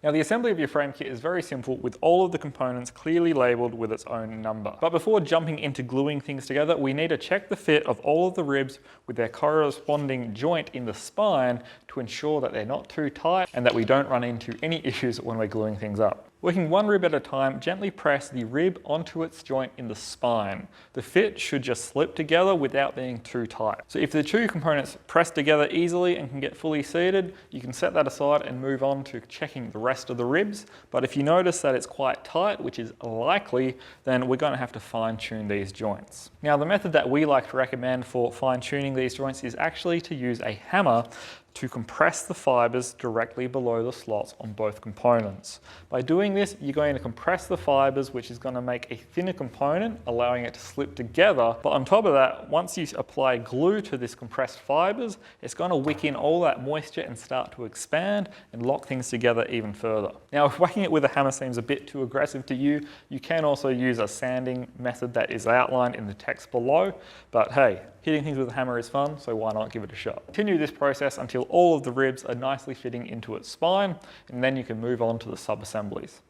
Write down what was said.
Now the assembly of your frame kit is very simple with all of the components clearly labelled with its own number. But before jumping into gluing things together, we need to check the fit of all of the ribs with their corresponding joint in the spine to ensure that they're not too tight and that we don't run into any issues when we're gluing things up. Working one rib at a time, gently press the rib onto its joint in the spine. The fit should just slip together without being too tight. So if the two components press together easily and can get fully seated, you can set that aside and move on to checking the rest of the ribs. But if you notice that it's quite tight, which is likely, then we're going to have to fine tune these joints. Now the method that we like to recommend for fine tuning these joints is actually to use a hammer to compress the fibers directly below the slots on both components. By doing this, you're going to compress the fibers, which is going to make a thinner component, allowing it to slip together. But on top of that, once you apply glue to this compressed fibers, it's going to wick in all that moisture and start to expand and lock things together even further. Now, if whacking it with a hammer seems a bit too aggressive to you, you can also use a sanding method that is outlined in the text below. But hey, hitting things with a hammer is fun, so why not give it a shot? Continue this process until all of the ribs are nicely fitting into its spine, and then you can move on to the sub-assemblies.